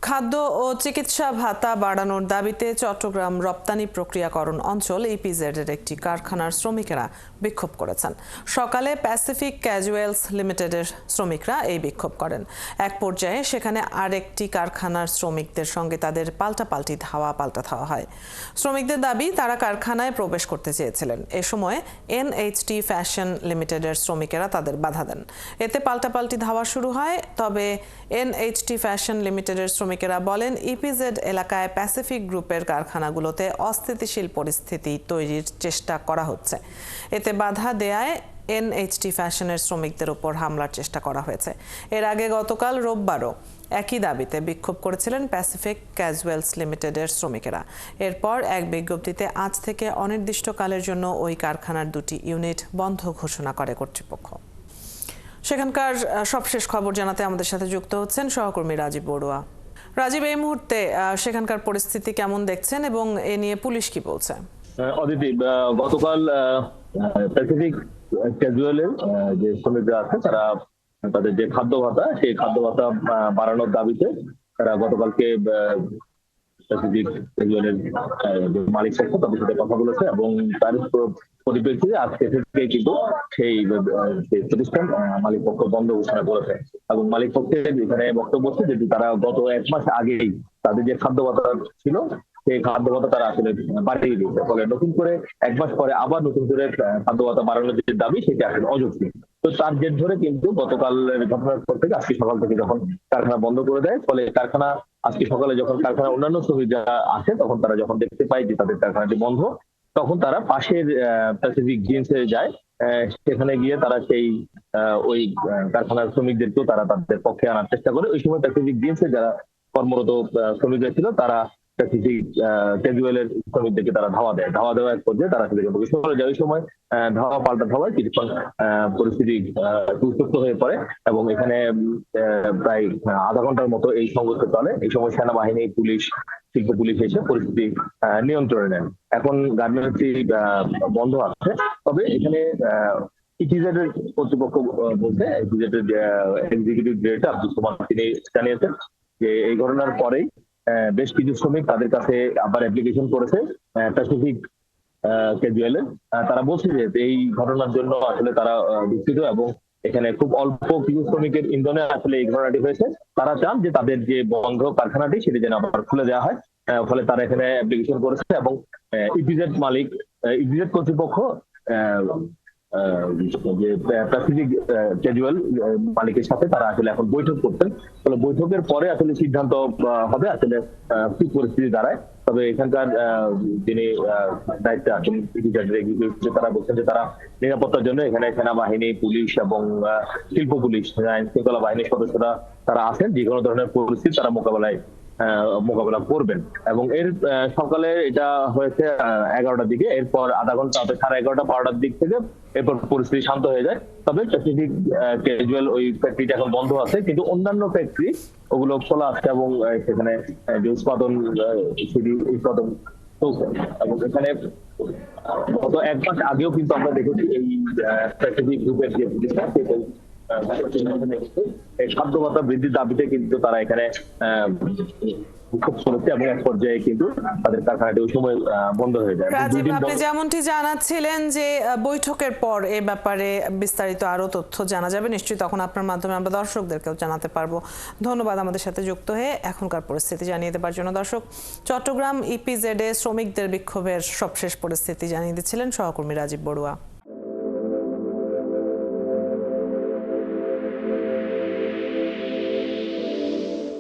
খাদ্য ও চিকিৎসা ভাতা বাড়ানোর দাবিতে চট্টগ্রাম রপ্তানি প্রক্রিয়াকরণ অঞ্চল ইপিজেড এর একটি কারখানার শ্রমিকেরা বিক্ষোভ করেছেন। সকালে প্যাসিফিক ক্যাজুয়ালস লিমিটেডের শ্রমিকরা এই বিক্ষোভ করেন। এক পর্যায়ে সেখানে আরেকটি কারখানার শ্রমিকদের সঙ্গে তাদের পাল্টাপাল্টি ধাওয়া হয়। শ্রমিকদের দাবি, তারা কারখানায় প্রবেশ করতে চেয়েছিলেন। এ সময় এনএইচটি ফ্যাশন লিমিটেডের শ্রমিকেরা তাদের বাধা দেন। এতে পাল্টাপাল্টি ধাওয়া শুরু হয়। তবে এনএইচটি ফ্যাশন লিমিটেডের শ্রমিকেরা বলেন, ইপিজেড এলাকায় প্যাসিফিক গ্রুপের কারখানাগুলোতে অস্থিতিশীল পরিস্থিতি তৈরির চেষ্টা করা হচ্ছে। এতে বাধা দেয়ায় এনএইচটি ফ্যাশনের শ্রমিকদের উপর হামলার চেষ্টা করা হয়েছে। এর আগে গতকাল রোববারও একই দাবিতে বিক্ষোভ করেছিলেন প্যাসিফিক ক্যাজুয়ালস লিমিটেডের শ্রমিকেরা। এরপর এক বিজ্ঞপ্তিতে আজ থেকে অনির্দিষ্টকালের জন্য ওই কারখানার দুটি ইউনিট বন্ধ ঘোষণা করে কর্তৃপক্ষ। সেখানকার সবশেষ খবর জানাতে আমাদের সাথে যুক্ত হচ্ছেন সহকর্মী রাজীব বড়ুয়া। রাজীব, এই মুহূর্তে সেখানকার পরিস্থিতি কেমন দেখছেন এবং এ নিয়ে পুলিশ কি বলছে? অদিতি, গতকাল প্যাসিফিক ক্যাজুয়ালের যে শ্রমিকরা আছে তারা তাদের যে খাদ্য ভাতা, সেই খাদ্য ভাতা বাড়ানোর দাবিতে তারা গতকালকে প্যাসিফিক ক্যাজুয়ালের মালিক পক্ষ তাদের সাথে কথা বলেছে এবং তার পরিপ্রেক্ষিতে আজকে থেকে কিন্তু সেই প্রতিষ্ঠান মালিক পক্ষ বন্ধ ঘোষণা করেছে। এবং মালিক পক্ষের এখানে বক্তব্য হচ্ছে যে তারা গত 1 মাস আগেই তাদের যে খাদ্য ভাতা ছিল সেই খাদ্য ভাতা তারা আসলে বাড়িয়ে দিয়েছে। ফলে নতুন করে 1 মাস পরে আবার নতুন করে খাদ্য ভাতা বাড়ানোর যে দাবি সেটা আসলে অযৌক্তিক। তো তার জের ধরে কিন্তু গতকালের ঘটনার পর থেকে আজকে সকাল থেকে যখন কারখানা বন্ধ করে দেয়, ফলে কারখানা আজকে সকালে যখন কারখানা অন্যান্য শ্রমিক যারা আসে তখন তারা যখন দেখতে পায় যে তাদের কারখানাটি বন্ধ, তখন তারা পাশের প্যাসিফিক জিন্সে যায়। সেখানে গিয়ে তারা সেই ওই কারখানার শ্রমিকদেরকেও তারা তাদের পক্ষে আনার চেষ্টা করে। ওই সময় প্যাসিফিক জিন্সে যারা কর্মরত শ্রমিকরা ছিল তারা প্যাসিফিক ক্যাজুয়ালের শ্রমিকদেরকে তারা ধাওয়া দেওয়া এক পর্যায়ে তারা সেদিকে সরে যায়। ওই সময় ধাওয়া পাল্টা ধাওয়ায় কিছুক্ষণ পরিস্থিতি উত্তপ্ত হয়ে পড়ে এবং এখানে প্রায় আধা ঘন্টার মতো এই সংঘর্ষ চলে। এই সময় সেনাবাহিনী, পুলিশ, শিল্প পুলিশ এসে পরিস্থিতি নিয়ন্ত্রণে নেন। এখন গার্মেন্টসটি বন্ধ আছে। তবে এখানে ইপিজেড এর কর্তৃপক্ষ বলতে, ইপিজেড এর এক্সিকিউটিভ ডিরেক্টর আব্দুল সুবহান তিনি জানিয়েছেন যে এই ঘটনার পরেই বেশ কিছু শ্রমিক তাদের কাছে আবার অ্যাপ্লিকেশন করেছে প্যাসিফিক ক্যাজুয়ালে। তারা বলছে যে এই ঘটনার জন্য আসলে তারা দুঃখিত এবং এখানে খুব অল্প কিছু শ্রমিকের ইন্ধনে আসলে এই ঘটনাটি হয়েছে। তারা চান যে তাদের যে বন্ধ কারখানাটি সেটি যেন আবার খুলে দেওয়া হয়। ফলে তারা এখানে অ্যাপ্লিকেশন করেছে এবং ইপিজেড মালিক, ইপিজেড কর্তৃপক্ষ যে প্যাসিফিক ক্যাজুয়াল মালিকের সাথে তারা আসলে এখন বৈঠক করতেন। ফলে বৈঠকের পরে আসলে সিদ্ধান্ত হবে আসলে কি পরিস্থিতি দাঁড়ায়। তবে এখানকার যিনি দায়িত্বে আছেন তারা বলছেন যে তারা নিরাপত্তার জন্য এখানে সেনাবাহিনী, পুলিশ এবং শিল্প পুলিশ, আইন শৃঙ্খলা বাহিনীর সদস্যরা তারা আছেন। যে কোনো ধরনের পরিস্থিতি তারা মোকাবেলা করবেন। এবং এর সকালে এটা হয়েছে 11টার দিকে। এরপর আধা ঘন্টা 11:30 12টার দিক থেকে এরপর পরিস্থিতি শান্ত হয়ে যায়। তবে প্যাসিফিক ক্যাজুয়াল ওই ফ্যাক্টরিটা এখন বন্ধ আছে, কিন্তু অন্যান্য ফ্যাক্টরি ওগুলো খোলা আছে এবং সেখানে যে উৎপাদন চলছে। এবং এখানে গত 1 মাস আগেও কিন্তু আমরা দেখেছি এই প্যাসিফিক গ্রুপের যে প্রতিষ্ঠান খাদ্য ভাতা বৃদ্ধির দাবিতে কিন্তু তারা এখানে বিক্ষোভ করেছে এবং এক পর্যায়ে কিন্তু তাদের কারখানাটি ওই সময় বন্ধ হয়ে যায়। রাজীব, আপনি যেমনটি জানাচ্ছিলেন যে বৈঠকের পর এ ব্যাপারে বিস্তারিত আরো তথ্য জানা যাবে, নিশ্চয়ই তখন আপনার মাধ্যমে আমরা দর্শকদেরকেও জানাতে পারবো। ধন্যবাদ আমাদের সাথে যুক্ত হয়ে এখনকার পরিস্থিতি জানিয়ে দেবার জন্য। দর্শক, চট্টগ্রাম ইপিজেড এ শ্রমিকদের বিক্ষোভের সবশেষ পরিস্থিতি জানিয়ে দিচ্ছিলেন সহকর্মী রাজীব বড়ুয়া।